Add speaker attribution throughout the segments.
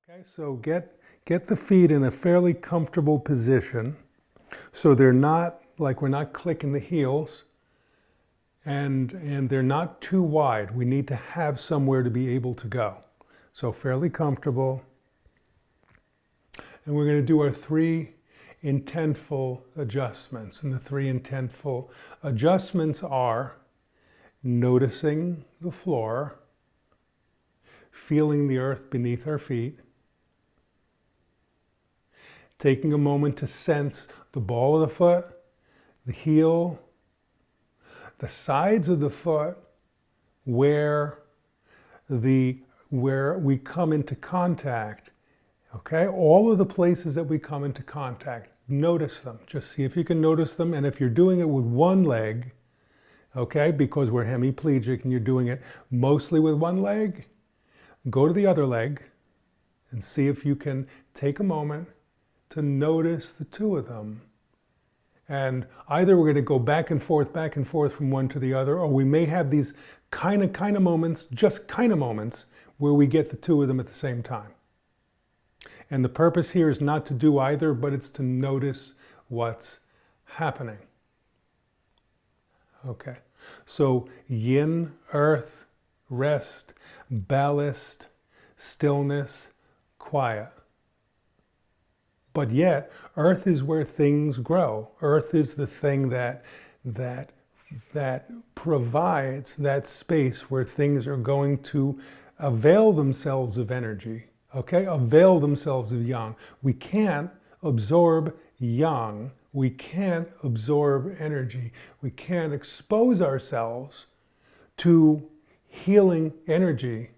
Speaker 1: Okay, so get the feet in a fairly comfortable position so they're not, like we're not clicking the heels, and they're not too wide. We need to have somewhere to be able to go. So fairly comfortable. And we're going to do our 3 intentful adjustments. And the 3 intentful adjustments are noticing the floor, feeling the earth beneath our feet, taking a moment to sense the ball of the foot, the heel, the sides of the foot, where we come into contact. Okay, all of the places that we come into contact, notice them. Just see if you can notice them. And if you're doing it with one leg, okay, because we're hemiplegic and you're doing it mostly with one leg, go to the other leg and see if you can take a moment to notice the 2 of them. And either we're going to go back and forth from one to the other, or we may have these kind of moments, just kind of moments, where we get the 2 of them at the same time. And the purpose here is not to do either, but it's to notice what's happening. Okay, so yin, earth, rest, ballast, stillness, quiet. But yet, earth is where things grow. Earth is the thing that provides that space where things are going to avail themselves of energy. Okay, avail themselves of yang. We can't absorb yang. We can't absorb energy. We can't expose ourselves to healing energy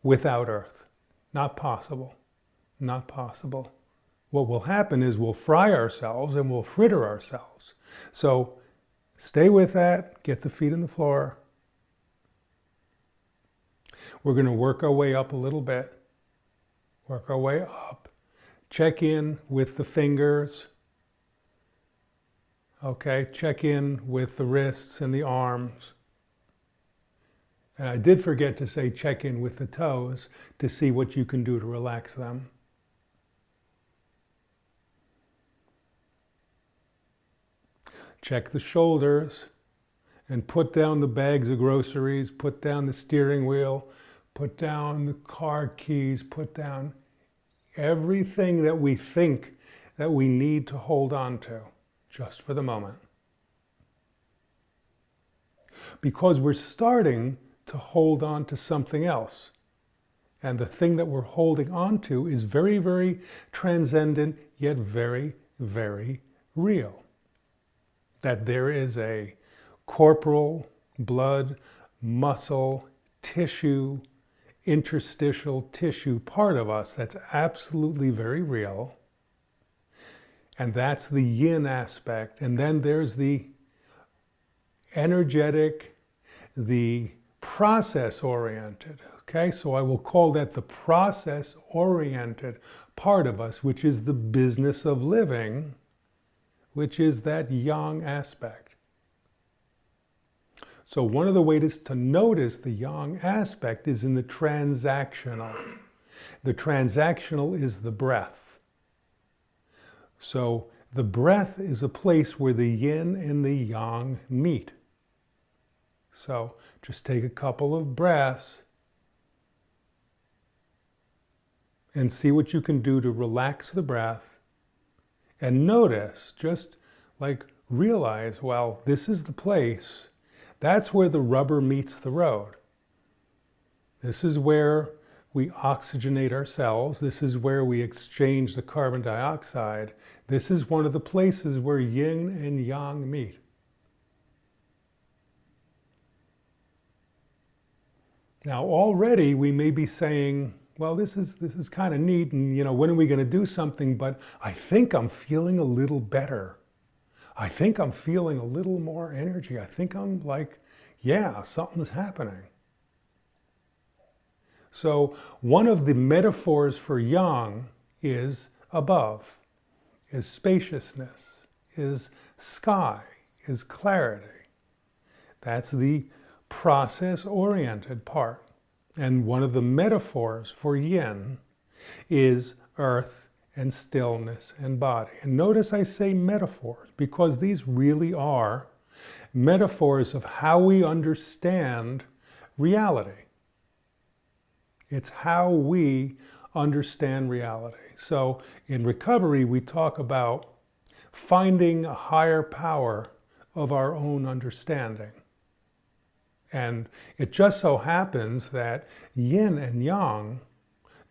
Speaker 1: without earth. Not possible. Not possible. What will happen is we'll fry ourselves and we'll fritter ourselves. So stay with that. Get the feet on the floor. We're going to work our way up a little bit. Work our way up. Check in with the fingers. Okay, check in with the wrists and the arms. And I did forget to say check in with the toes to see what you can do to relax them. Check the shoulders and put down the bags of groceries, put down the steering wheel, put down the car keys, put down everything that we think that we need to hold on to, just for the moment. Because we're starting to hold on to something else. And the thing that we're holding on to is very, very transcendent, yet very, very real. That there is a corporal, blood, muscle, tissue, interstitial tissue part of us that's absolutely very real. And that's the yin aspect. And then there's the energetic, the process-oriented. Okay, so I will call that the process-oriented part of us, which is the business of living, which is that yang aspect. So one of the ways to notice the yang aspect is in the transactional. The transactional is the breath. So the breath is a place where the yin and the yang meet. So just take a couple of breaths and see what you can do to relax the breath. And notice, just like realize, well, this is the place. That's where the rubber meets the road. This is where we oxygenate our cells. This is where we exchange the carbon dioxide. This is one of the places where yin and yang meet. Now already we may be saying, well, this is kind of neat, and when are we going to do something? But I think I'm feeling a little better. I think I'm feeling a little more energy. I think I'm like, yeah, something's happening. So one of the metaphors for yang is above, is spaciousness, is sky, is clarity. That's the process-oriented part. And one of the metaphors for yin is earth and stillness and body. And notice I say metaphors because these really are metaphors of how we understand reality. It's how we understand reality. So in recovery, we talk about finding a higher power of our own understanding. And it just so happens that yin and yang,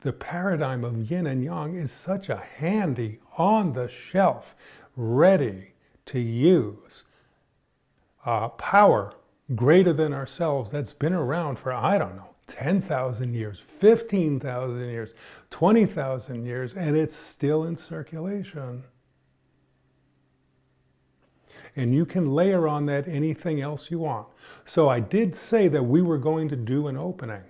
Speaker 1: the paradigm of yin and yang, is such a handy, on the shelf, ready to use power greater than ourselves that's been around for, I don't know, 10,000 years, 15,000 years, 20,000 years, and it's still in circulation. And you can layer on that anything else you want. So I did say that we were going to do an opening.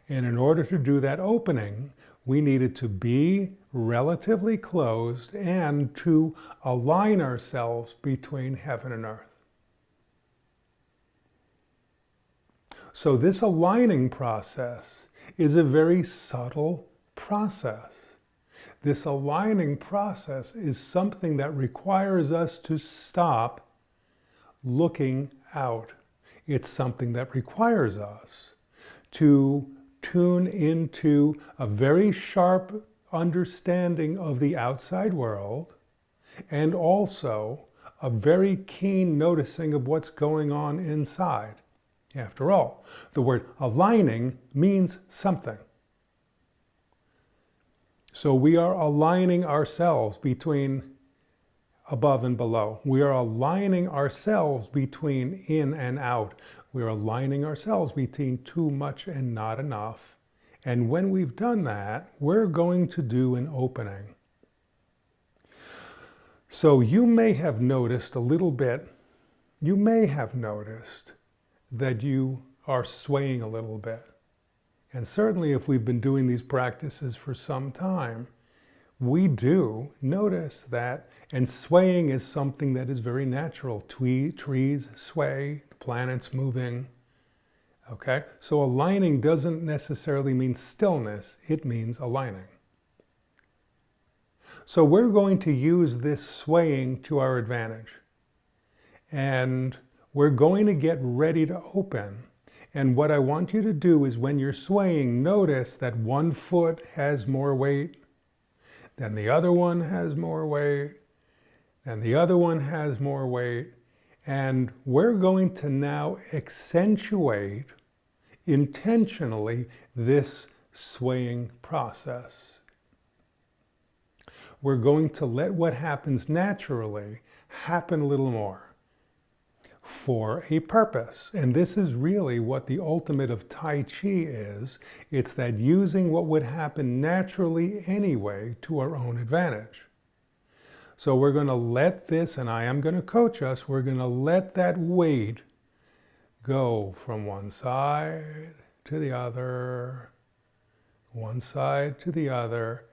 Speaker 1: And in order to do that opening, we needed to be relatively closed and to align ourselves between heaven and earth. So this aligning process is a very subtle process. This aligning process is something that requires us to stop looking out. It's something that requires us to tune into a very sharp understanding of the outside world and also a very keen noticing of what's going on inside. After all, the word aligning means something. So we are aligning ourselves between above and below. We are aligning ourselves between in and out. We are aligning ourselves between too much and not enough. And when we've done that, we're going to do an opening. So you may have noticed a little bit, you may have noticed that you are swaying a little bit. And certainly if we've been doing these practices for some time, we do notice that, and swaying is something that is very natural. Trees sway, the planet's moving, okay? So aligning doesn't necessarily mean stillness, it means aligning. So we're going to use this swaying to our advantage. And we're going to get ready to open. And what I want you to do is when you're swaying, notice that one foot has more weight, then the other one has more weight, and the other one has more weight. And we're going to now accentuate intentionally this swaying process. We're going to let what happens naturally happen a little more for a purpose. And this is really what the ultimate of Tai Chi is. It's that using what would happen naturally anyway to our own advantage. So we're going to let this, and I am going to coach us, we're going to let that weight go from one side to the other, one side to the other,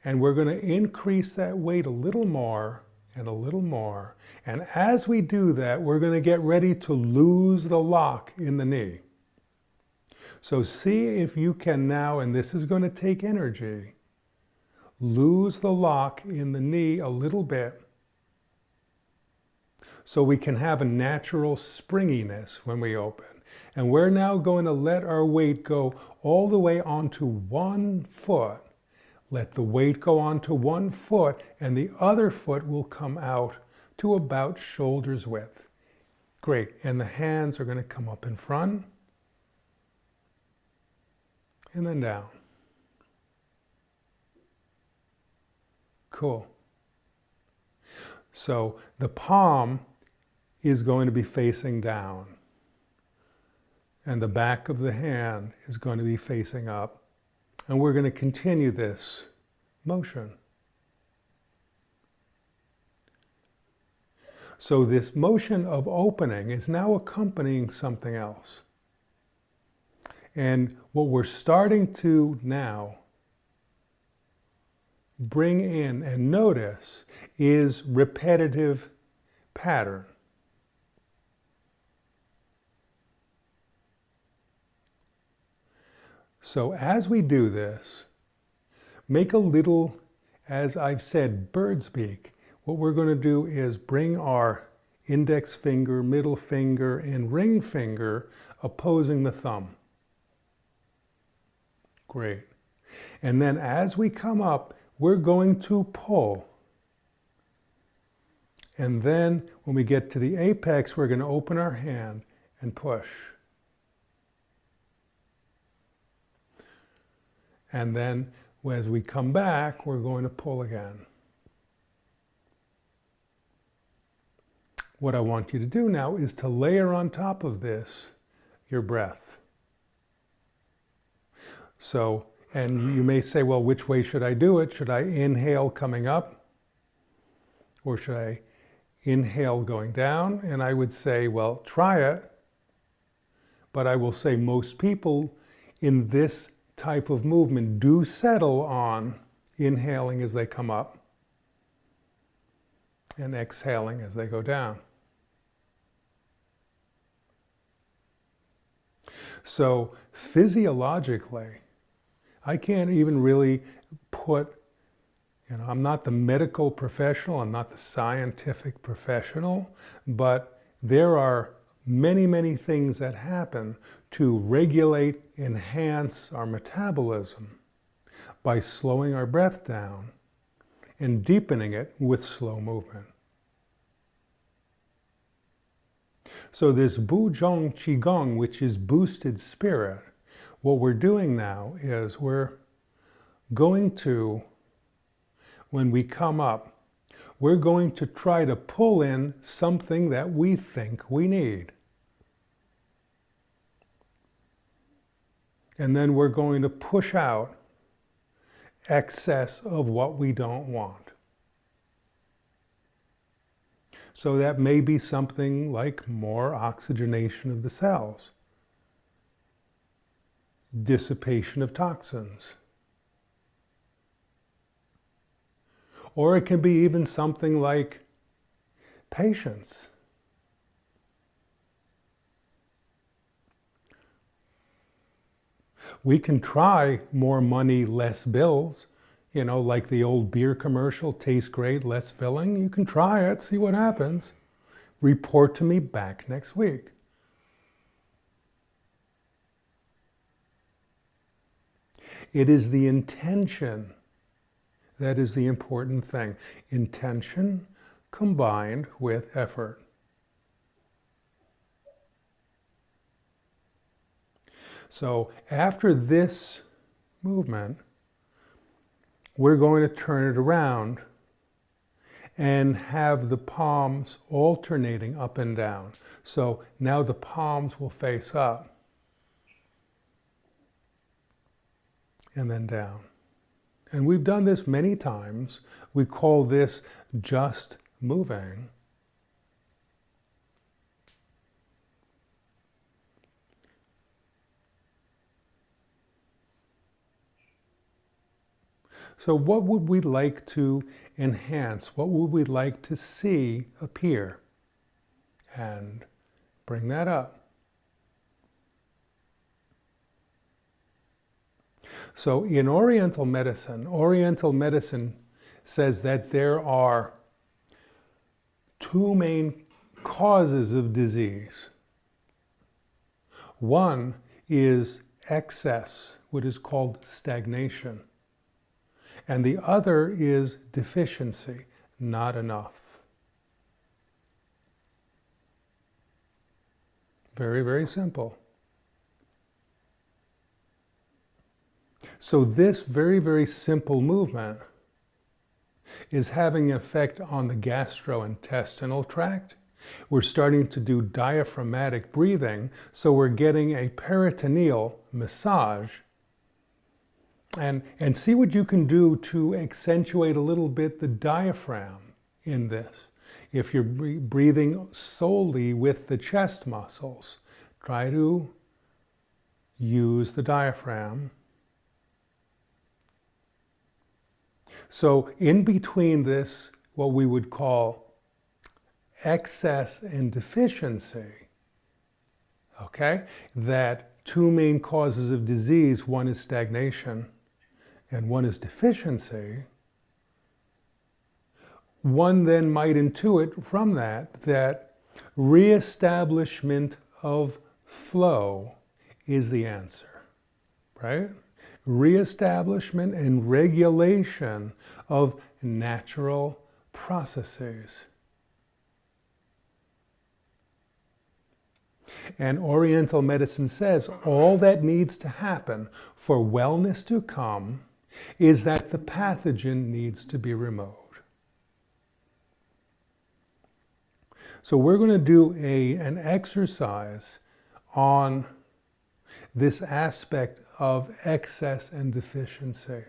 Speaker 1: and we're going to increase that weight a little more and a little more. And as we do that, we're going to get ready to lose the lock in the knee. So see if you can now, and this is going to take energy, lose the lock in the knee a little bit so we can have a natural springiness when we open. And we're now going to let our weight go all the way onto one foot. Let the weight go onto one foot, and the other foot will come out to about shoulder's width. Great. And the hands are going to come up in front and then down. Cool. So the palm is going to be facing down, and the back of the hand is going to be facing up. And we're going to continue this motion. So this motion of opening is now accompanying something else. And what we're starting to now bring in and notice is repetitive pattern. So as we do this, make a little, as I've said, bird's beak. What we're going to do is bring our index finger, middle finger, and ring finger opposing the thumb. Great. And then as we come up, we're going to pull. And then when we get to the apex, we're going to open our hand and push. And then as we come back, we're going to pull again. What I want you to do now is to layer on top of this your breath. So, and you may say, well, which way should I do it? Should I inhale coming up? Or should I inhale going down? And I would say, well, try it. But I will say most people in this type of movement do settle on inhaling as they come up and exhaling as they go down. So physiologically, I can't even really put, I'm not the medical professional, I'm not the scientific professional, but there are many, many things that happen to regulate, enhance our metabolism by slowing our breath down and deepening it with slow movement. So this BuZheng Qigong, which is boosted spirit, what we're doing now is we're going to, when we come up, we're going to try to pull in something that we think we need. And then we're going to push out excess of what we don't want. So that may be something like more oxygenation of the cells, dissipation of toxins. Or it can be even something like patience. We can try more money, less bills. Like the old beer commercial, tastes great, less filling. You can try it, see what happens. Report to me back next week. It is the intention that is the important thing. Intention combined with effort. So after this movement, we're going to turn it around and have the palms alternating up and down. So now the palms will face up and then down. And we've done this many times. We call this just moving. So what would we like to enhance? What would we like to see appear? And bring that up. So in Oriental medicine says that there are two main causes of disease. One is excess, what is called stagnation. And the other is deficiency, not enough. Very, very simple. So this very, very simple movement is having an effect on the gastrointestinal tract. We're starting to do diaphragmatic breathing, so we're getting a peritoneal massage. And see what you can do to accentuate a little bit the diaphragm in this. If you're breathing solely with the chest muscles, try to use the diaphragm. So in between this, what we would call excess and deficiency, okay, that two main causes of disease, one is stagnation, and one is deficiency, one then might intuit from that reestablishment of flow is the answer, right? Reestablishment and regulation of natural processes. And Oriental medicine says all that needs to happen for wellness to come is that the pathogen needs to be removed. So we're going to do an exercise on this aspect of excess and deficiency.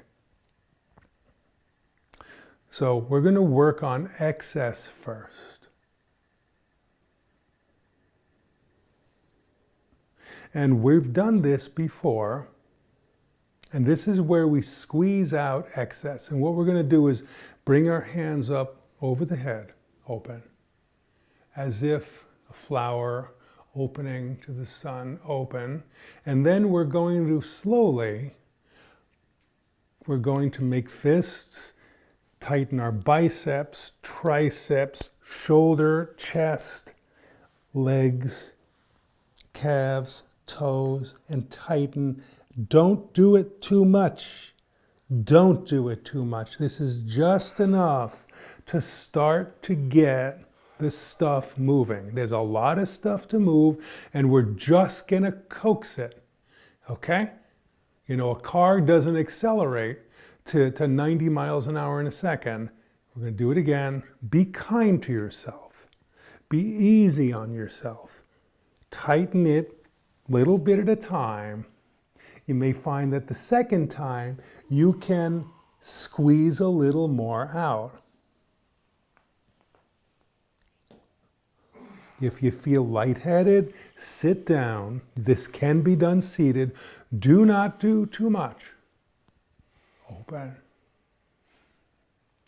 Speaker 1: So we're going to work on excess first. And we've done this before, and this is where we squeeze out excess. And what we're going to do is bring our hands up over the head, open, as if a flower opening to the sun, open. And then we're going to slowly, we're going to make fists, tighten our biceps, triceps, shoulder, chest, legs, calves, toes, and tighten. Don't do it too much. Don't do it too much. This is just enough to start to get the stuff moving. There's a lot of stuff to move, and we're just gonna coax it, okay? You know, a car doesn't accelerate to 90 miles an hour in a second. We're gonna do it again. Be kind to yourself. Be easy on yourself. Tighten it little bit at a time. You may find that the second time you can squeeze a little more out. If you feel lightheaded, sit down. This can be done seated. Do not do too much. Open.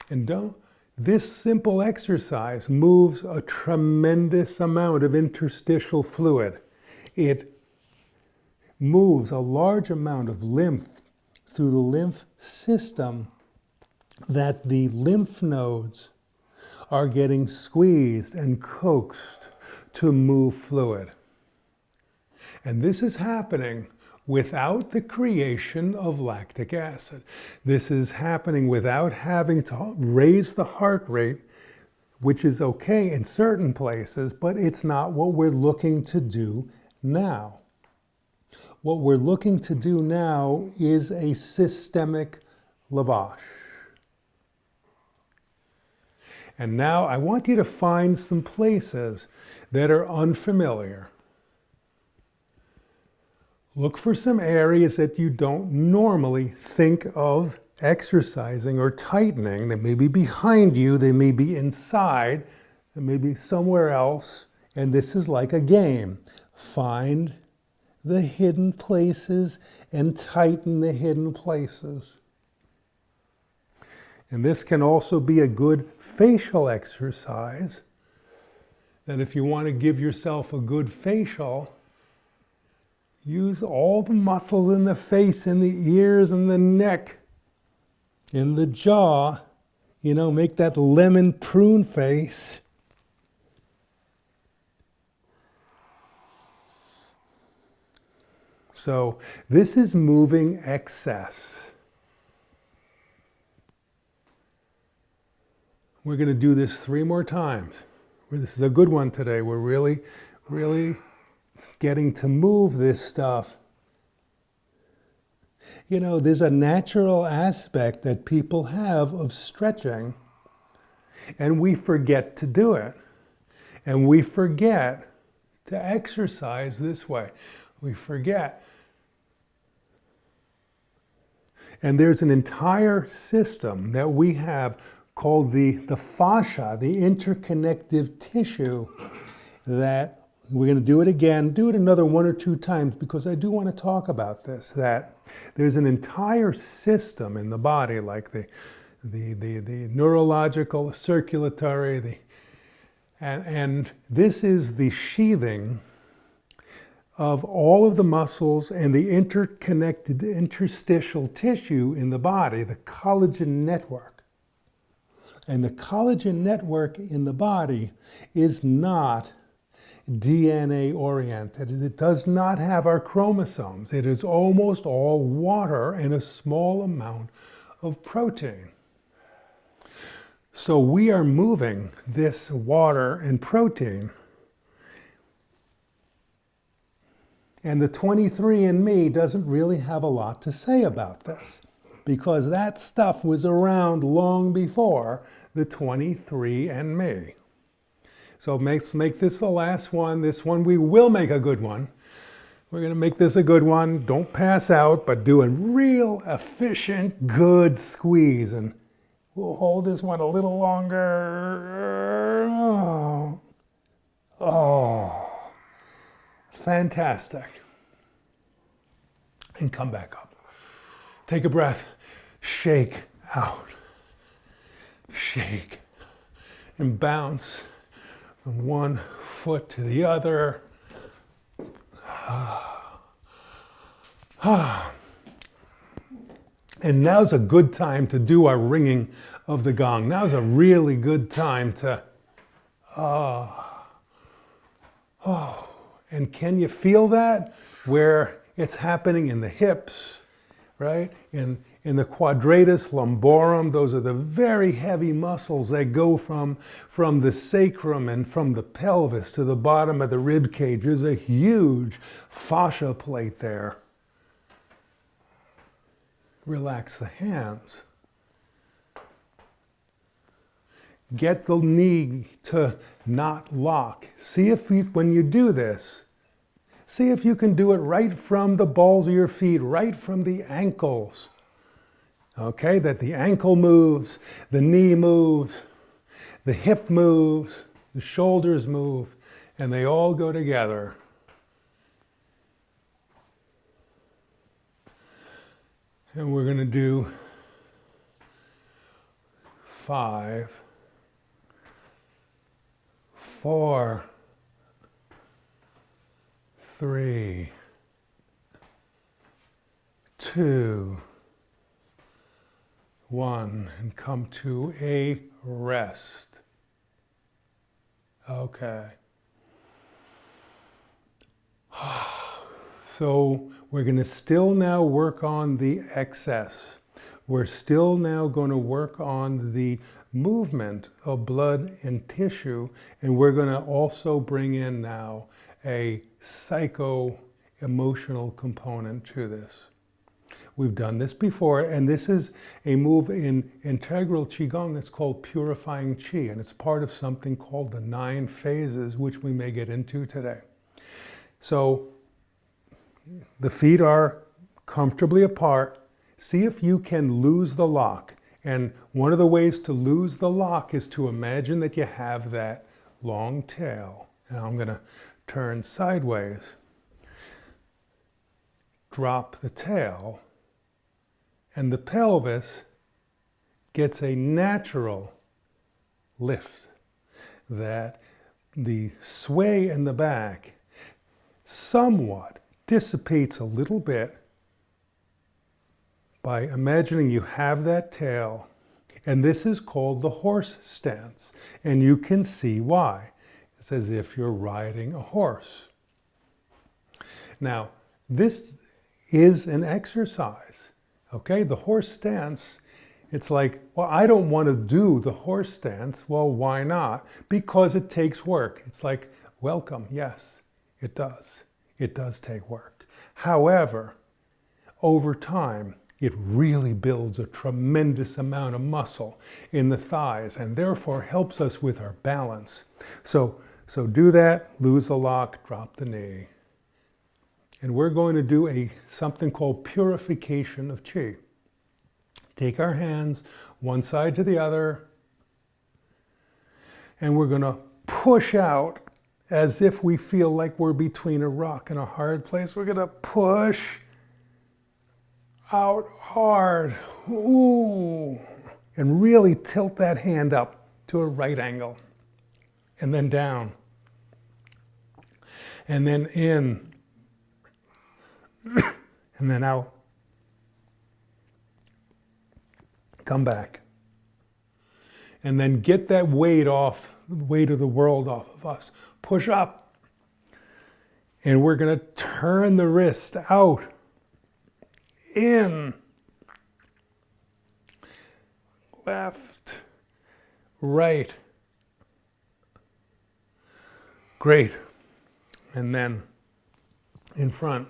Speaker 1: And this simple exercise moves a tremendous amount of interstitial fluid. It moves a large amount of lymph through the lymph system that the lymph nodes are getting squeezed and coaxed to move fluid. And this is happening without the creation of lactic acid. This is happening without having to raise the heart rate, which is okay in certain places, but it's not what we're looking to do now. What we're looking to do now is a systemic lavage. And now I want you to find some places that are unfamiliar. Look for some areas that you don't normally think of exercising or tightening. They may be behind you, they may be inside, they may be somewhere else. And this is like a game. Find the hidden places and tighten the hidden places. And this can also be a good facial exercise. That if you want to give yourself a good facial, use all the muscles in the face, in the ears, and the neck, in the jaw. You know, make that lemon prune face. So this is moving excess. We're going to do this 3 more times. This is a good one today. We're really, really getting to move this stuff. You know, there's a natural aspect that people have of stretching, and we forget to do it. And we forget to exercise this way. We forget. And there's an entire system that we have called the fascia, the interconnective tissue, that we're going to do it again, do it another 1 or 2 times, because I do want to talk about this, that there's an entire system in the body, like the neurological, circulatory, and this is the sheathing of all of the muscles and the interconnected interstitial tissue in the body, the collagen network. And the collagen network in the body is not DNA oriented. It does not have our chromosomes. It is almost all water and a small amount of protein. So we are moving this water and protein. And the 23andMe doesn't really have a lot to say about this, because that stuff was around long before the 23andMe. So let's make this the last one. This one we will make a good one. We're going to make this a good one. Don't pass out, but do a real efficient, good squeeze. And we'll hold this one a little longer. Oh, fantastic. And come back up. Take a breath. Shake out. Shake. And bounce from one foot to the other. And now's a good time to do our ringing of the gong. Now's a really good time to, and can you feel that? Where it's happening in the hips, right? In the quadratus lumborum, those are the very heavy muscles that go from the sacrum and from the pelvis to the bottom of the rib cage. There's a huge fascia plate there. Relax the hands. Get the knee to not lock. See if when you do this, see if you can do it right from the balls of your feet, right from the ankles. Okay, that the ankle moves, the knee moves, the hip moves, the shoulders move, and they all go together. And we're going to do 5, 4, 3, 2, 1, and come to a rest. Okay. So we're going to still now work on the excess. We're still now going to work on the movement of blood and tissue, and we're going to also bring in now a psycho-emotional component to this. We've done this before, and this is a move in integral Qigong that's called purifying Qi, and it's part of something called the 9 phases, which we may get into today. So the feet are comfortably apart. See if you can lose the lock. And one of the ways to lose the lock is to imagine that you have that long tail. Now I'm going to turn sideways. Drop the tail. And the pelvis gets a natural lift. That the sway in the back somewhat dissipates a little bit by imagining you have that tail. And this is called the horse stance. And you can see why. It's as if you're riding a horse. Now, this is an exercise. Okay, the horse stance, it's like, well, I don't want to do the horse stance. Well, why not? Because it takes work. It's like, welcome, yes, it does. It does take work. However, over time, it really builds a tremendous amount of muscle in the thighs and therefore helps us with our balance. So do that, lose the lock, drop the knee. And we're going to do something called purification of Qi. Take our hands one side to the other, and we're going to push out as if we feel like we're between a rock and a hard place. We're going to push out hard. Ooh. And really tilt that hand up to a right angle. And then down. And then in. and then out. Come back. And then get that weight off, the weight of the world off of us. Push up. And we're going to turn the wrist out. In. Left. Right. Great. And then in front.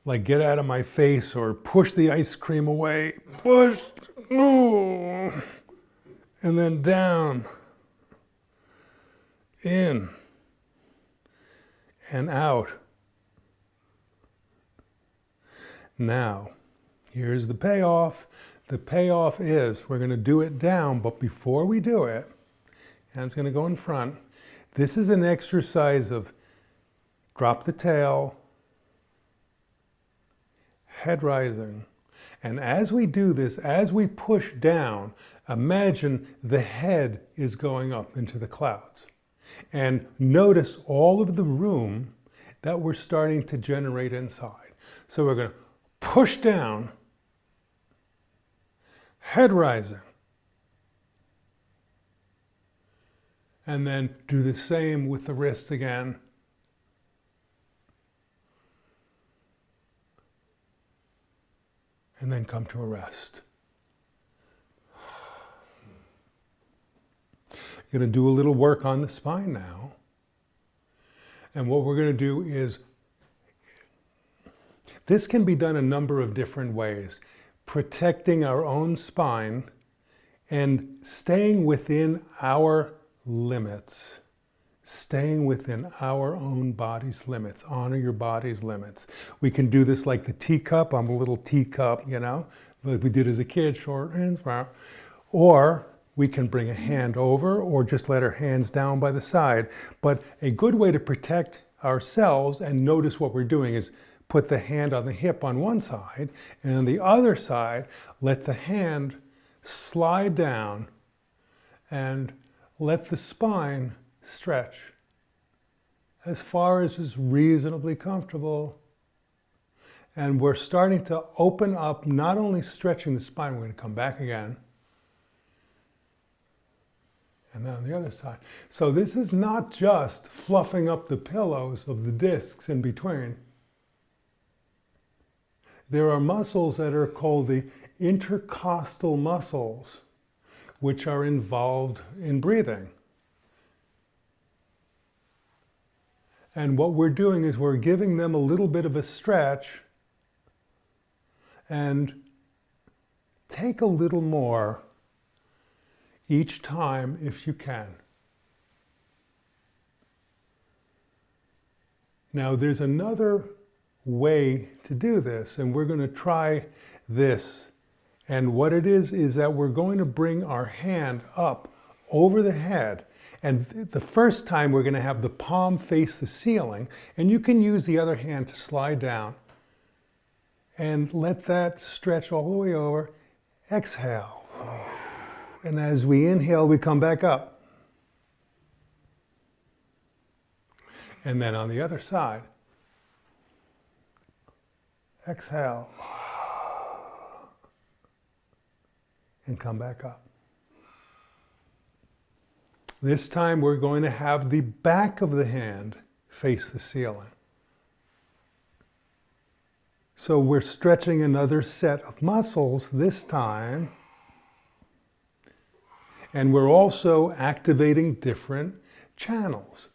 Speaker 1: Like get out of my face or push the ice cream away. Push. Ooh. And then down. In. And out. Now, here's the payoff. The payoff is we're going to do it down, but before we do it, hand's going to go in front. This is an exercise of drop the tail, head rising. And as we do this, as we push down, imagine the head is going up into the clouds. And notice all of the room that we're starting to generate inside. So we're going to push down, head rising. And then do the same with the wrists again. And then come to a rest. You're going to do a little work on the spine now. And what we're going to do is, this can be done a number of different ways. Protecting our own spine and staying within our limits. Staying within our own body's limits. Honor your body's limits. We can do this like the teacup. I'm a little teacup, you know, like we did as a kid, short hands. Or we can bring a hand over or just let our hands down by the side. But a good way to protect ourselves and notice what we're doing is put the hand on the hip on one side, and on the other side, let the hand slide down and let the spine stretch as far as is reasonably comfortable. And we're starting to open up, not only stretching the spine, we're going to come back again. And then on the other side. So this is not just fluffing up the pillows of the discs in between. There are muscles that are called the intercostal muscles, which are involved in breathing. And what we're doing is we're giving them a little bit of a stretch and take a little more each time if you can. Now there's another way to do this, and we're going to try this. And what it is that we're going to bring our hand up over the head. And the first time we're going to have the palm face the ceiling, and you can use the other hand to slide down. And let that stretch all the way over. Exhale. And as we inhale, we come back up. And then on the other side, exhale. And come back up. This time we're going to have the back of the hand face the ceiling. So we're stretching another set of muscles this time. And we're also activating different channels.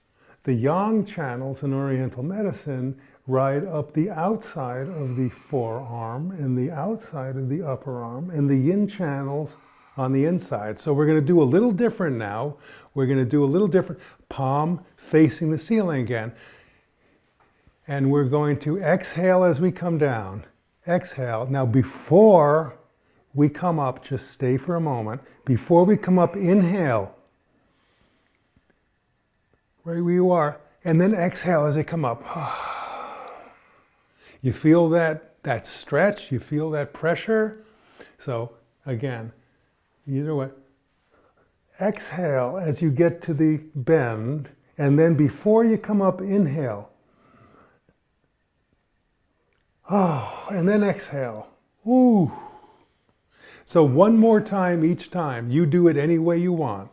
Speaker 1: The yang channels in Oriental medicine ride up the outside of the forearm and the outside of the upper arm, and the yin channels on the inside. So we're going to do a little different now. We're going to do a little different. Palm facing the ceiling again. And we're going to exhale as we come down. Exhale. Now before we come up, just stay for a moment. Before we come up, inhale. Right where you are. And then exhale as they come up. You feel that stretch? You feel that pressure? So again, either way. Exhale as you get to the bend. And then before you come up, inhale. Oh, and then exhale. Ooh. So one more time each time. You do it any way you want.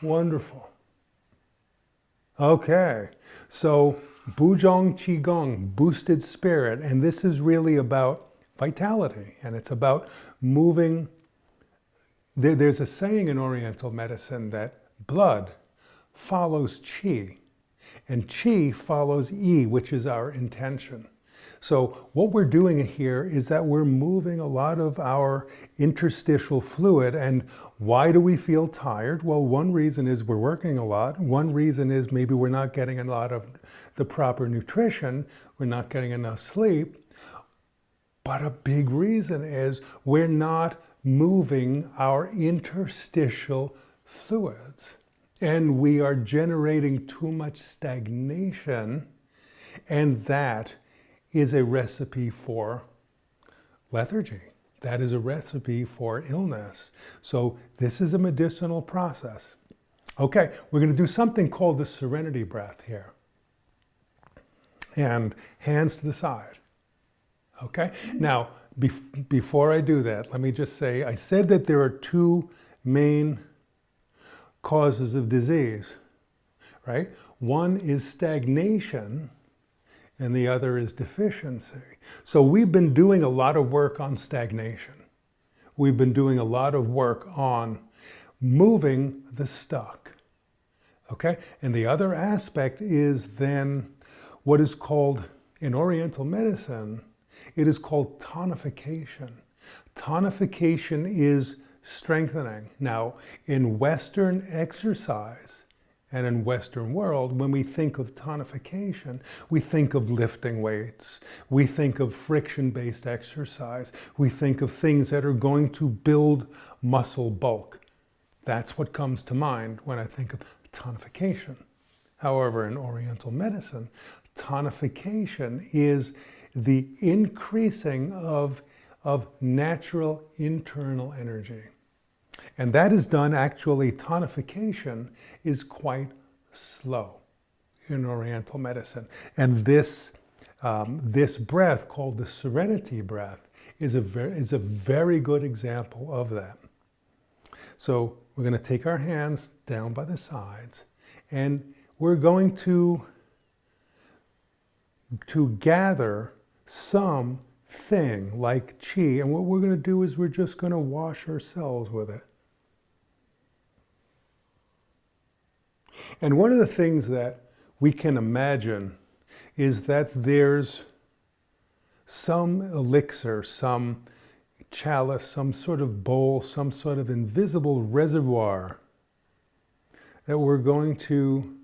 Speaker 1: Wonderful. Okay, so BuZheng Qigong, boosted spirit, and this is really about vitality, and it's about moving. There's a saying in Oriental medicine that blood follows qi, and qi follows yi, which is our intention. So what we're doing here is that we're moving a lot of our interstitial fluid. And why do we feel tired? Well, one reason is we're working a lot. One reason is maybe we're not getting a lot of the proper nutrition. We're not getting enough sleep. But a big reason is we're not moving our interstitial fluids. And we are generating too much stagnation, and that is a recipe for lethargy. That is a recipe for illness. So this is a medicinal process. Okay, we're going to do something called the serenity breath here. And hands to the side. Okay, now before I do that, let me just say, I said that there are two main causes of disease, right? One is stagnation, and the other is deficiency. So we've been doing a lot of work on stagnation. We've been doing a lot of work on moving the stuck, okay? And the other aspect is then what is called, in Oriental medicine, it is called tonification. Tonification is strengthening. Now, in Western exercise, and in Western world, when we think of tonification, we think of lifting weights. We think of friction-based exercise. We think of things that are going to build muscle bulk. That's what comes to mind when I think of tonification. However, in Oriental medicine, tonification is the increasing of natural internal energy. And that is done, actually, tonification is quite slow in Oriental medicine. And this breath, called the serenity breath, is a very good example of that. So we're going to take our hands down by the sides, and we're going to gather something like qi. And what we're going to do is we're just going to wash ourselves with it. And one of the things that we can imagine is that there's some elixir, some chalice, some sort of bowl, some sort of invisible reservoir that we're going to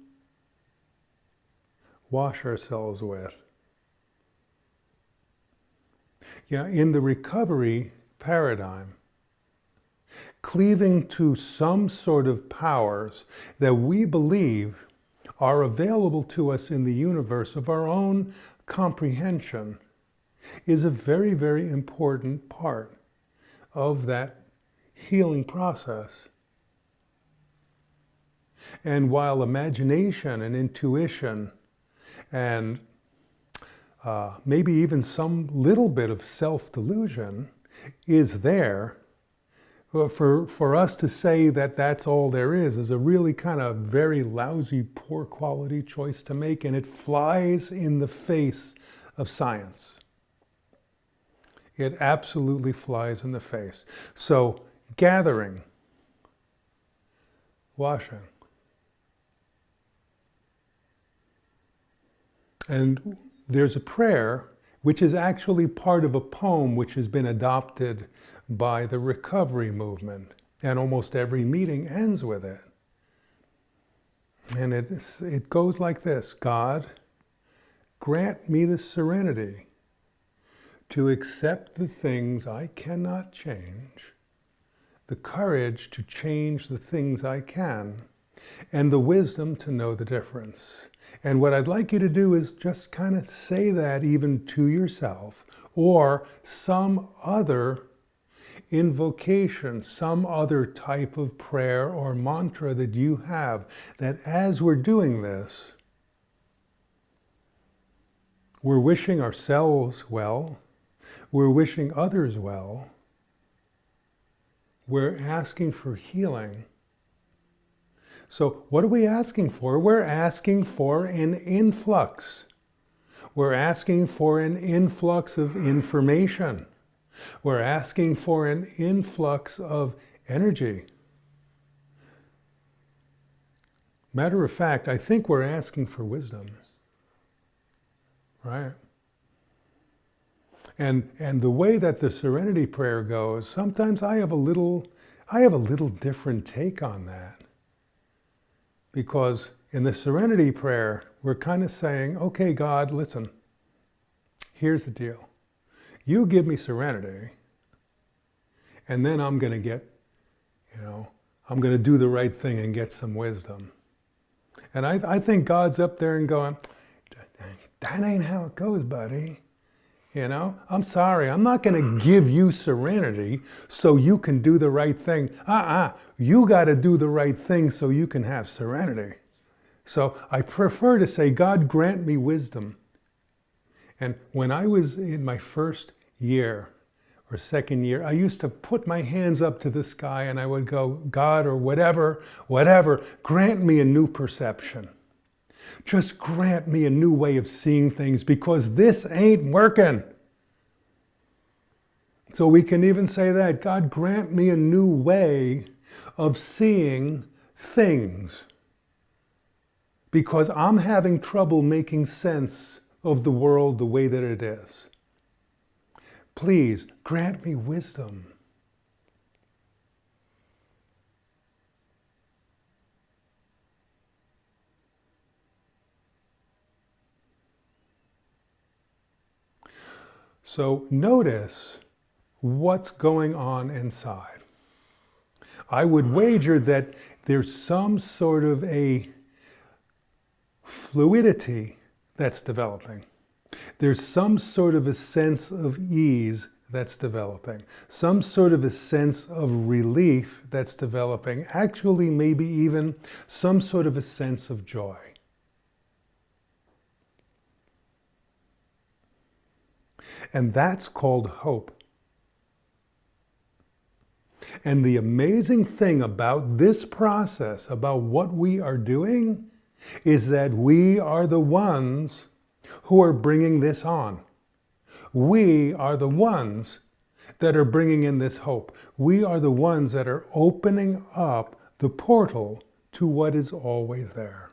Speaker 1: wash ourselves with. You know, in the recovery paradigm, cleaving to some sort of powers that we believe are available to us in the universe of our own comprehension is a very, very important part of that healing process. And while imagination and intuition and maybe even some little bit of self-delusion is there, for us to say that that's all there is a really kind of very lousy, poor quality choice to make, and it flies in the face of science. It absolutely flies in the face. So, gathering, washing. And there's a prayer which is actually part of a poem which has been adopted by the recovery movement, and almost every meeting ends with it. And it goes like this: God, grant me the serenity to accept the things I cannot change, the courage to change the things I can, and the wisdom to know the difference. And what I'd like you to do is just kind of say that even to yourself or some other invocation, some other type of prayer or mantra that you have, that as we're doing this, we're wishing ourselves well, we're wishing others well, we're asking for healing. So what are we asking for? We're asking for an influx. We're asking for an influx of information. We're asking for an influx of energy. Matter of fact, I think we're asking for wisdom. Right? And the way that the Serenity Prayer goes, sometimes I have a little different take on that. Because in the Serenity Prayer, we're kind of saying, okay, God, listen, here's the deal. You give me serenity, and then I'm going to get, I'm going to do the right thing and get some wisdom. And I think God's up there and going, that ain't how it goes, buddy. I'm sorry, I'm not going to give you serenity so you can do the right thing. You got to do the right thing so you can have serenity. So I prefer to say, God, grant me wisdom. And when I was in my first year or second year, I used to put my hands up to the sky and I would go, God, or whatever, grant me a new perception. Just grant me a new way of seeing things because this ain't working. So we can even say that, God, grant me a new way of seeing things because I'm having trouble making sense of the world the way that it is. Please grant me wisdom. So notice what's going on inside. I would wager that there's some sort of a fluidity that's developing. There's some sort of a sense of ease that's developing. Some sort of a sense of relief that's developing. Actually, maybe even some sort of a sense of joy. And that's called hope. And the amazing thing about this process, about what we are doing, is that we are the ones who are bringing this on. We are the ones that are bringing in this hope. We are the ones that are opening up the portal to what is always there.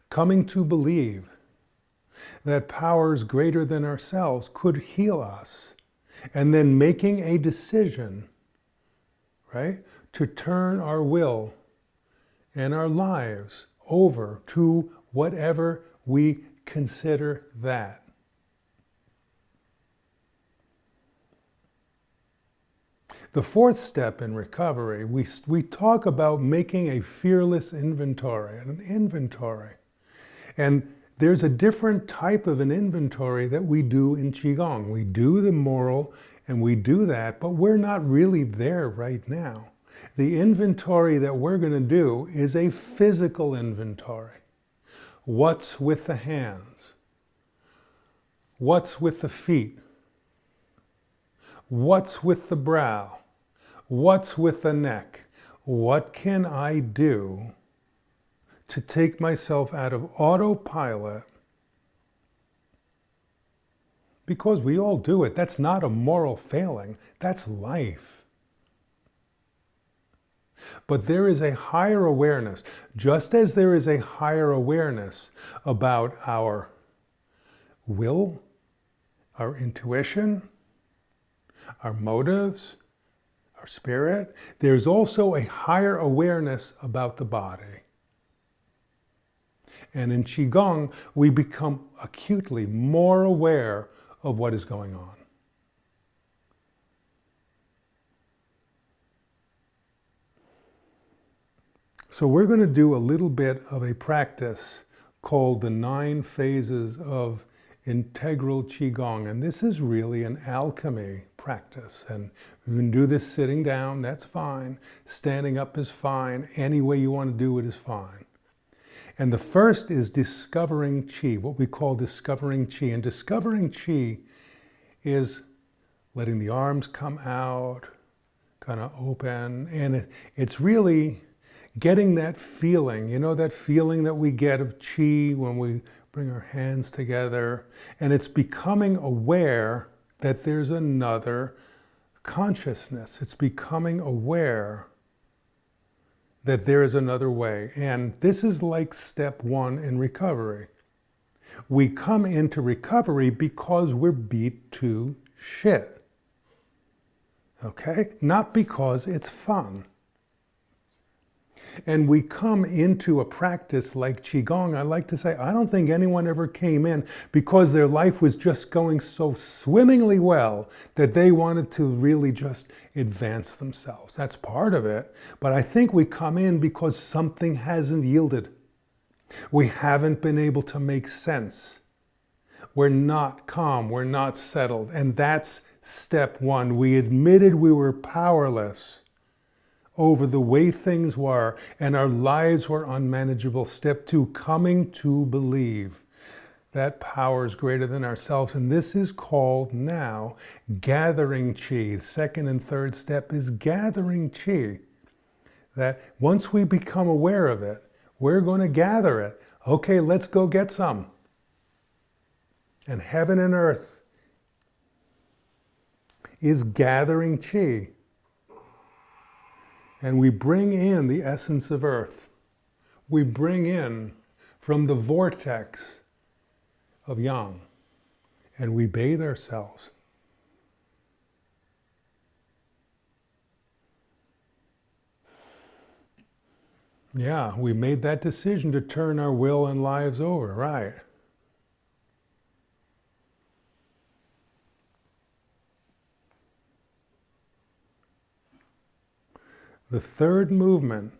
Speaker 1: Coming to believe that powers greater than ourselves could heal us, and then making a decision, right, to turn our will and our lives over to whatever we consider that. The fourth step in recovery, we talk about making a fearless inventory, an inventory. And there's a different type of an inventory that we do in Qigong. We do the moral and we do that, but we're not really there right now. The inventory that we're going to do is a physical inventory. What's with the hands? What's with the feet? What's with the brow? What's with the neck? What can I do to take myself out of autopilot? Because we all do it. That's not a moral failing. That's life. But there is a higher awareness, just as there is a higher awareness about our will, our intuition, our motives, our spirit. There's also a higher awareness about the body. And in Qigong, we become acutely more aware of what is going on. So we're going to do a little bit of a practice called the 9 phases of integral Qigong. And this is really an alchemy practice. And you can do this sitting down, that's fine. Standing up is fine. Any way you want to do it is fine. And the first is discovering Qi, what we call discovering Qi. And discovering Qi is letting the arms come out, kind of open. And it's really getting that feeling, you know, that feeling that we get of Qi when we bring our hands together. And it's becoming aware that there's another consciousness. It's becoming aware that there is another way. And this is like step 1 in recovery. We come into recovery because we're beat to shit. Okay? Not because it's fun. And we come into a practice like Qigong. I like to say, I don't think anyone ever came in because their life was just going so swimmingly well that they wanted to really just advance themselves. That's part of it. But I think we come in because something hasn't yielded. We haven't been able to make sense. We're not calm. We're not settled. And that's step 1. We admitted we were powerless over the way things were, and our lives were unmanageable. Step 2, coming to believe that power is greater than ourselves. And this is called now gathering Qi. Second and third step is gathering Qi. That once we become aware of it, we're going to gather it. Okay, let's go get some. And heaven and earth is gathering Qi. And we bring in the essence of earth. We bring in from the vortex of yang. And we bathe ourselves. Yeah, we made that decision to turn our will and lives over, right? The third movement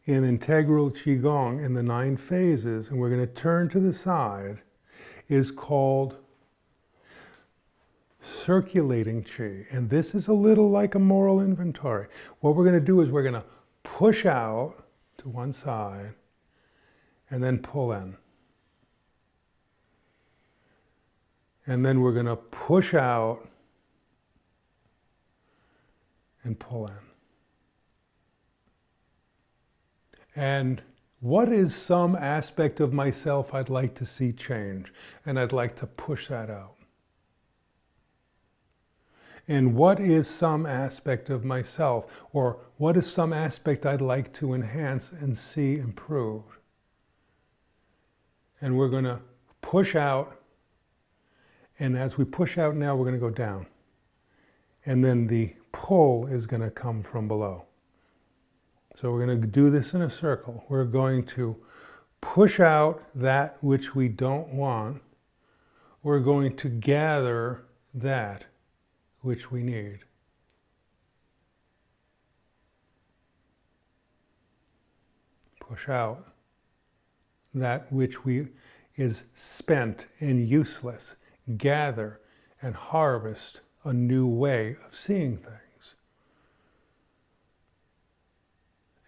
Speaker 1: in integral Qigong in the 9 phases, and we're going to turn to the side, is called circulating Qi. And this is a little like a moral inventory. What we're going to do is we're going to push out to one side and then pull in. And then we're going to push out and pull in. And what is some aspect of myself I'd like to see change? And I'd like to push that out. And what is some aspect of myself, or what is some aspect I'd like to enhance and see improved? And we're going to push out, and as we push out now, we're going to go down. And then the pull is going to come from below. So we're going to do this in a circle. We're going to push out that which we don't want. We're going to gather that which we need. Push out that which is spent and useless. Gather and harvest a new way of seeing things.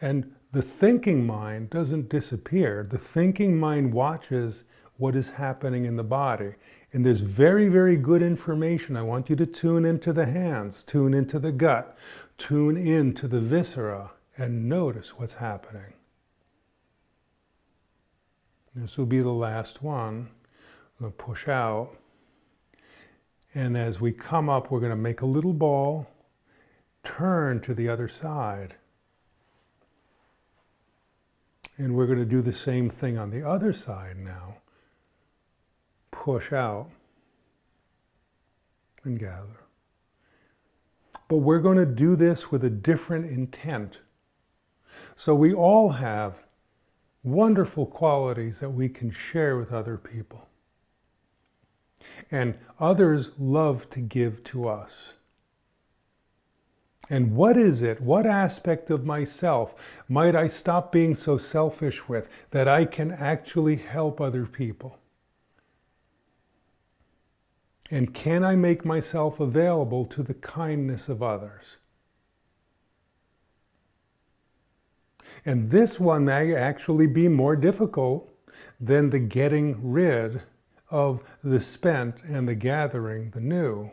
Speaker 1: And the thinking mind doesn't disappear. The thinking mind watches what is happening in the body. And there's very, very good information. I want you to tune into the hands, tune into the gut, tune into the viscera, and notice what's happening. This will be the last one. We're going to push out. And as we come up, we're going to make a little ball, turn to the other side. And we're going to do the same thing on the other side now. Push out and gather. But we're going to do this with a different intent. So we all have wonderful qualities that we can share with other people. And others love to give to us. And what is it? What aspect of myself might I stop being so selfish with that I can actually help other people? And can I make myself available to the kindness of others? And this one may actually be more difficult than the getting rid of the spent and the gathering the new.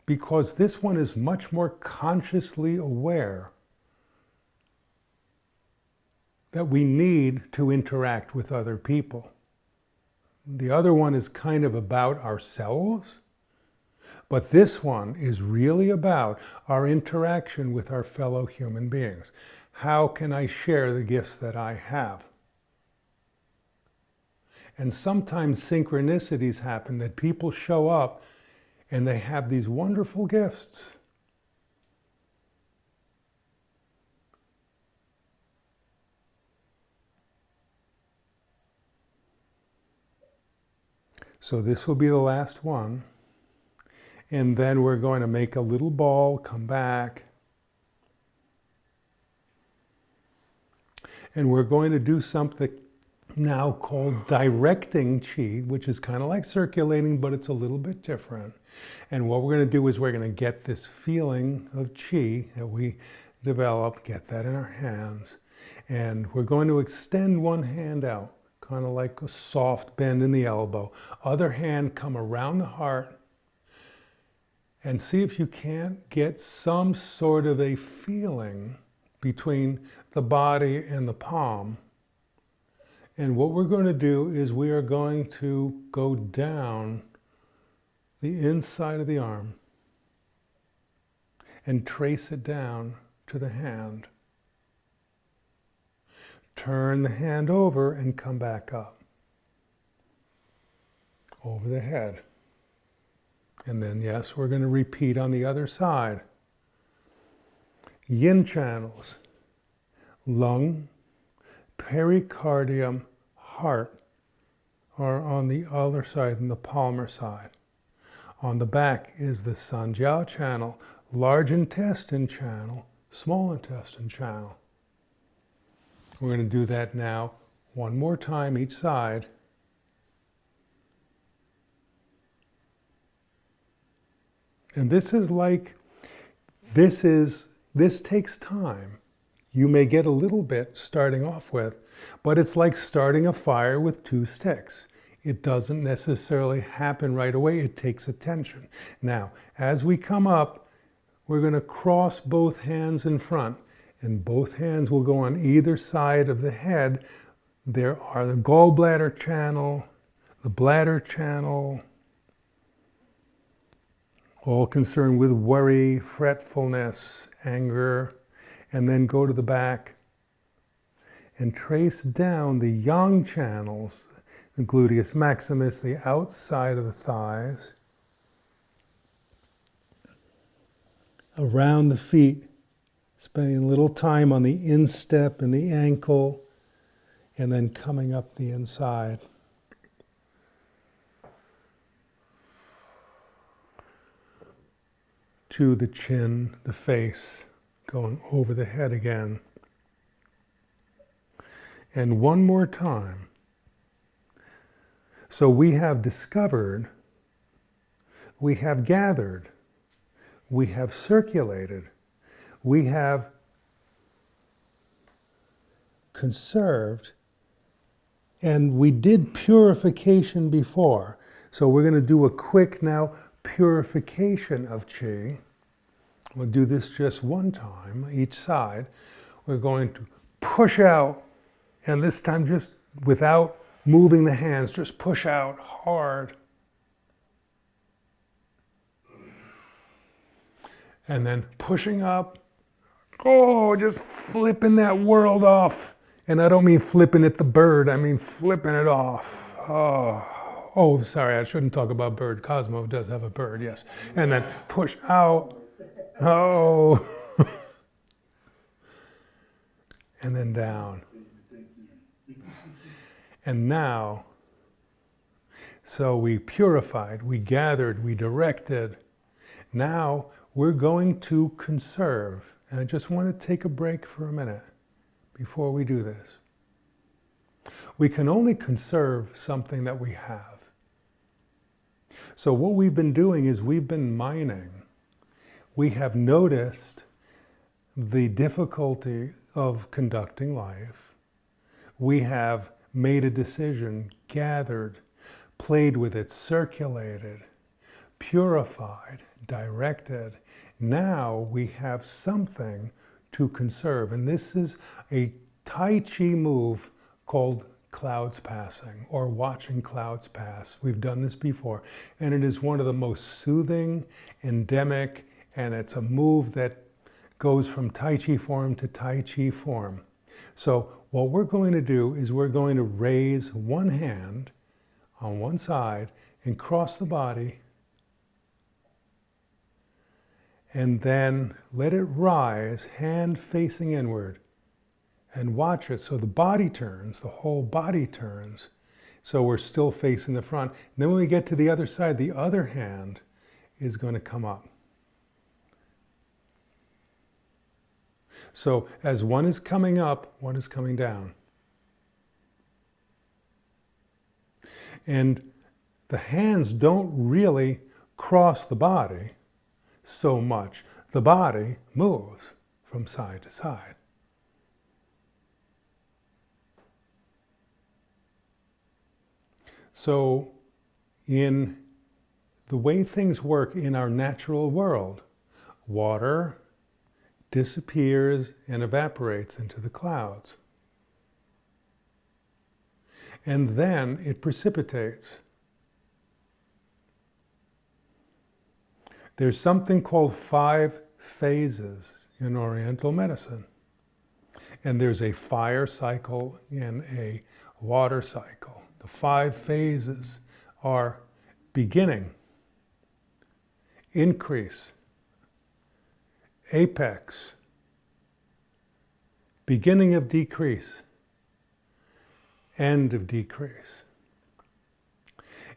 Speaker 1: Because this one is much more consciously aware that we need to interact with other people. The other one is kind of about ourselves, but this one is really about our interaction with our fellow human beings. How can I share the gifts that I have? And sometimes synchronicities happen that people show up and they have these wonderful gifts. So this will be the last one. And then we're going to make a little ball, come back. And we're going to do something now called directing chi, which is kind of like circulating, but it's a little bit different. And what we're going to do is we're going to get this feeling of chi that we develop, get that in our hands. And we're going to extend one hand out, kind of like a soft bend in the elbow. Other hand come around the heart and see if you can't get some sort of a feeling between the body and the palm. And what we're going to do is we are going to go down the inside of the arm and trace it down to the hand. Turn the hand over and come back up. Over the head. And then, yes, we're going to repeat on the other side. Yin channels. Lung, pericardium, heart are on the other side, in the palmar side. On the back is the Sanjiao channel, large intestine channel, small intestine channel. We're going to do that now one more time each side. And this takes time. You may get a little bit starting off with, but it's like starting a fire with two sticks. It doesn't necessarily happen right away. It takes attention. Now, as we come up, we're going to cross both hands in front, and both hands will go on either side of the head. There are the gallbladder channel, the bladder channel, all concerned with worry, fretfulness, anger, and then go to the back and trace down the yang channels, the gluteus maximus, the outside of the thighs, around the feet, spending a little time on the instep and the ankle, and then coming up the inside. To the chin, the face, going over the head again. And one more time. So we have discovered, we have gathered, we have circulated, we have conserved, and we did purification before. So we're going to do a quick now purification of chi. We'll do this just one time, each side. We're going to push out, and this time just without moving the hands, just push out hard. And then pushing up. Oh, just flipping that world off. And I don't mean flipping at the bird, I mean flipping it off. Oh, sorry, I shouldn't talk about bird. Cosmo does have a bird, yes. And then push out. Oh. And then down. And now, so we purified, we gathered, we directed. Now we're going to conserve. And I just want to take a break for a minute before we do this. We can only conserve something that we have. So what we've been doing is we've been mining. We have noticed the difficulty of conducting life. We have made a decision, gathered, played with it, circulated, purified, directed. Now we have something to conserve. And this is a Tai Chi move called clouds passing, or watching clouds pass. We've done this before, and it is one of the most soothing, endemic, and it's a move that goes from Tai Chi form to Tai Chi form. So what we're going to do is we're going to raise one hand on one side and cross the body, and then let it rise, hand facing inward. And watch it, so the body turns, the whole body turns, so we're still facing the front. And then when we get to the other side, the other hand is going to come up. So as one is coming up, one is coming down. And the hands don't really cross the body so much. The body moves from side to side. So in the way things work in our natural world, water disappears and evaporates into the clouds. And then it precipitates. There's something called 5 phases in Oriental medicine. And there's a fire cycle and a water cycle. The 5 phases are beginning, increase, apex, beginning of decrease, end of decrease.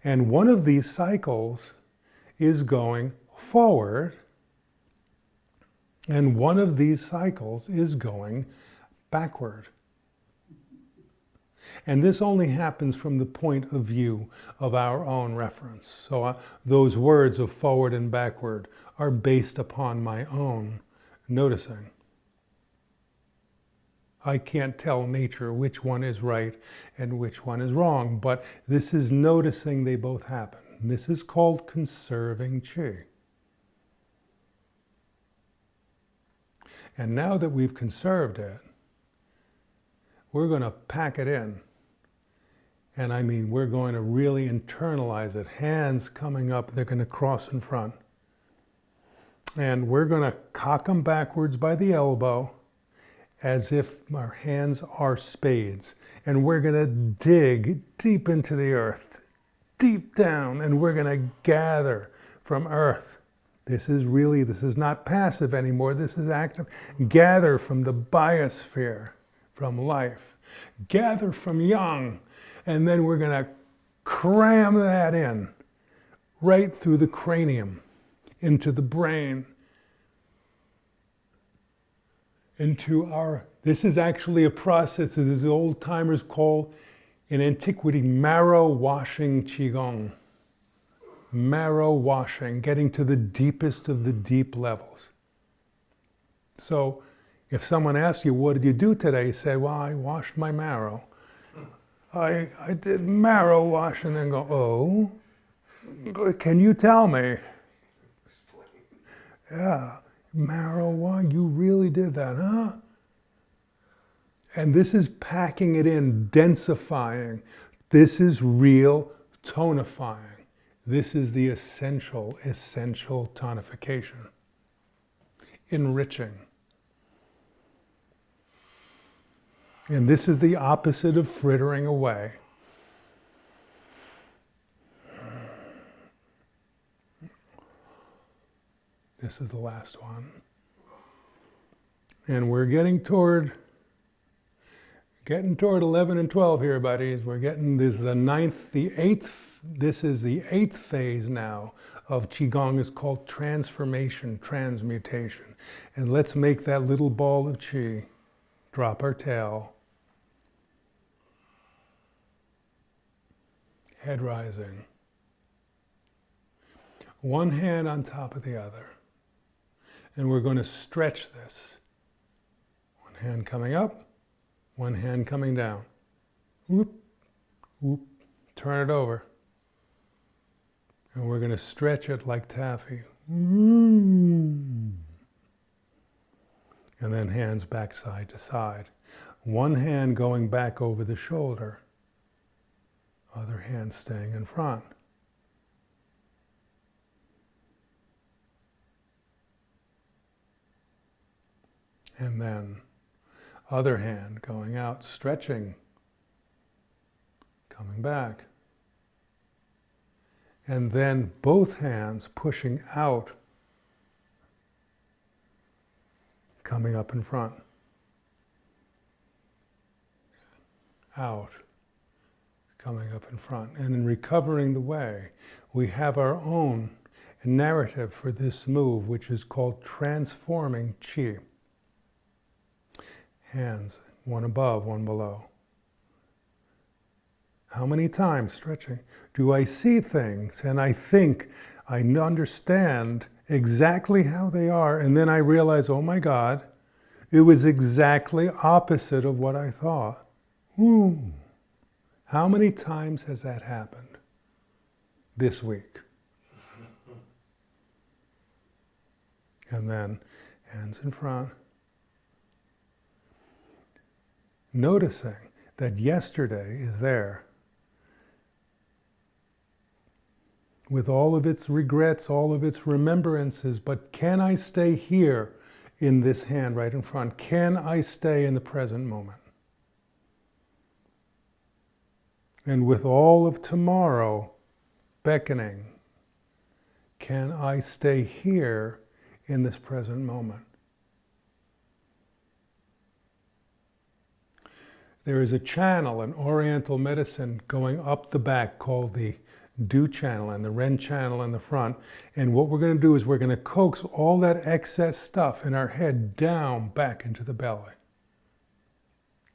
Speaker 1: And one of these cycles is going forward, and one of these cycles is going backward. And this only happens from the point of view of our own reference. So those words of forward and backward are based upon my own noticing. I can't tell nature which one is right and which one is wrong, but this is noticing they both happen. This is called conserving Qi. And now that we've conserved it, we're going to pack it in. And I mean, we're going to really internalize it. Hands coming up, they're going to cross in front. And we're going to cock them backwards by the elbow as if our hands are spades. And we're going to dig deep into the earth, deep down, and we're going to gather from earth. This is not passive anymore, this is active. Gather from the biosphere, from life. Gather from yang. And then we're going to cram that in, right through the cranium, into the brain, this is actually a process that the old timers call in antiquity marrow washing Qigong. Marrow washing, getting to the deepest of the deep levels. So if someone asks you, what did you do today? You say, well, I washed my marrow. I did marrow wash, and then go, oh, can you tell me? Yeah, marrow wash, you really did that, huh? And this is packing it in, densifying. This is real tonifying. This is the essential tonification. Enriching. And this is the opposite of frittering away. This is the last one. And we're getting toward 11 and 12 here, buddies. This is the 8th phase now of Qigong is called transformation, transmutation. And let's make that little ball of Qi. Drop our tail. Head rising. One hand on top of the other. And we're going to stretch this. One hand coming up, one hand coming down. Whoop, whoop. Turn it over. And we're going to stretch it like taffy. And then hands back side to side. One hand going back over the shoulder. Other hand staying in front. And then other hand going out, stretching, coming back. And then both hands pushing out, coming up in front. Out, coming up in front. And in recovering the way, we have our own narrative for this move, which is called transforming Qi. Hands, one above, one below. How many times stretching? Do I see things and I think I understand exactly how they are, and then I realize, oh my God, it was exactly opposite of what I thought. How many times has that happened this week? And then hands in front. Noticing that yesterday is there with all of its regrets, all of its remembrances, but can I stay here in this hand right in front? Can I stay in the present moment? And with all of tomorrow beckoning, can I stay here in this present moment? There is a channel in Oriental medicine going up the back called the Du channel and the Ren channel in the front. And what we're going to do is we're going to coax all that excess stuff in our head down back into the belly.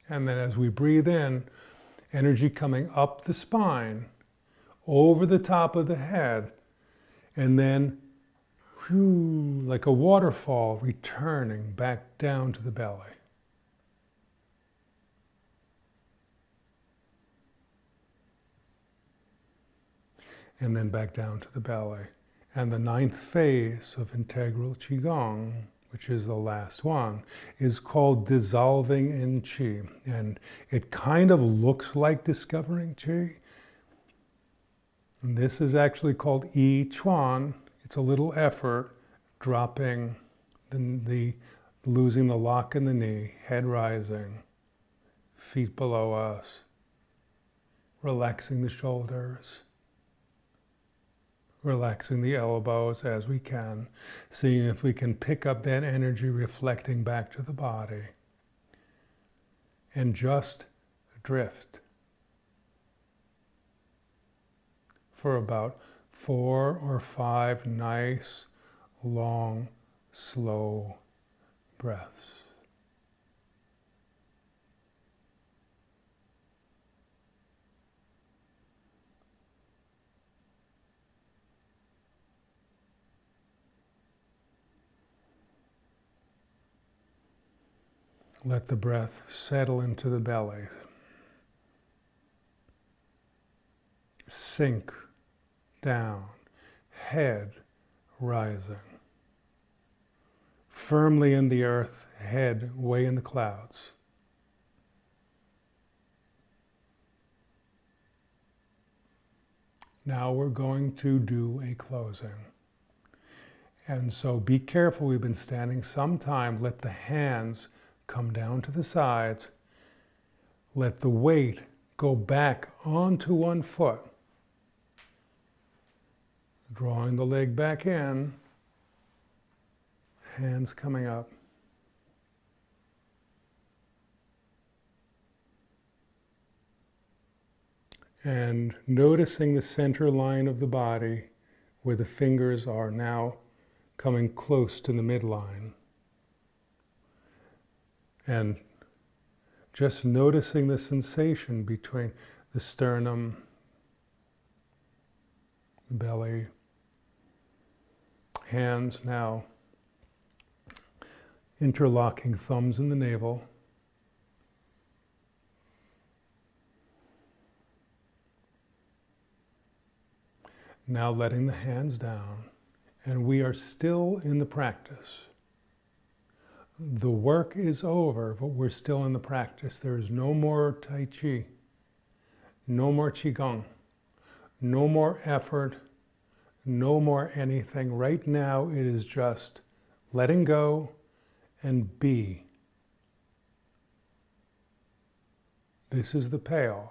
Speaker 1: And then as we breathe in, energy coming up the spine, over the top of the head, and then whew, like a waterfall returning back down to the belly. And then back down to the belly. And the ninth phase of integral Qigong, which is the last one, is called dissolving in Qi. And it kind of looks like discovering Qi. And this is actually called Yi Chuan. It's a little effort, dropping losing the lock in the knee, head rising, feet below us, relaxing the shoulders, relaxing the elbows as we can, seeing if we can pick up that energy reflecting back to the body, and just drift for about 4 or 5 nice, long, slow breaths. Let the breath settle into the belly. Sink down, head rising. Firmly in the earth, head way in the clouds. Now we're going to do a closing. And so be careful, we've been standing some time. Let the hands come down to the sides. Let the weight go back onto one foot. Drawing the leg back in. Hands coming up. And noticing the center line of the body where the fingers are now coming close to the midline. And just noticing the sensation between the sternum, the belly, hands now interlocking thumbs in the navel. Now letting the hands down, and we are still in the practice. The work is over, but we're still in the practice. There is no more Tai Chi, no more Qigong, no more effort, no more anything. Right now it is just letting go and be. This is the payoff.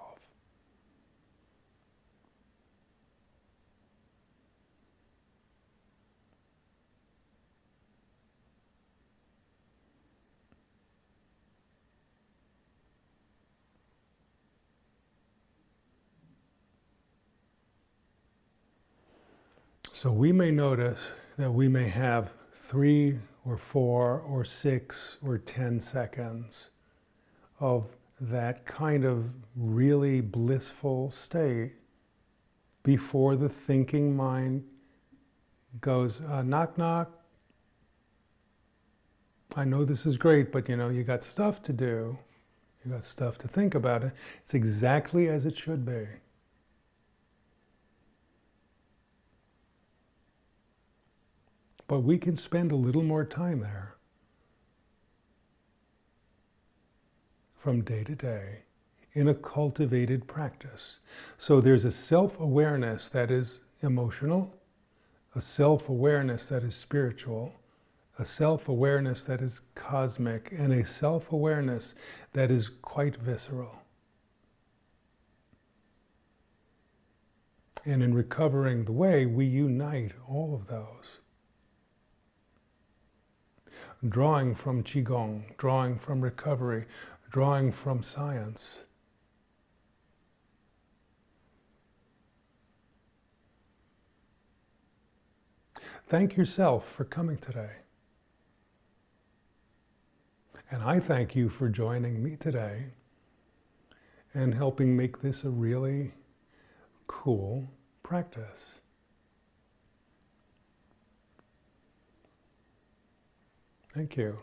Speaker 1: So we may notice that we may have 3 or 4 or 6 or 10 seconds of that kind of really blissful state before the thinking mind goes, knock, knock. I know this is great, but you got stuff to do. You got stuff to think about. It's exactly as it should be. But we can spend a little more time there from day to day in a cultivated practice. So there's a self-awareness that is emotional, a self-awareness that is spiritual, a self-awareness that is cosmic, and a self-awareness that is quite visceral. And in recovering the way, we unite all of those. Drawing from Qigong, drawing from recovery, drawing from science. Thank yourself for coming today. And I thank you for joining me today and helping make this a really cool practice. Thank you.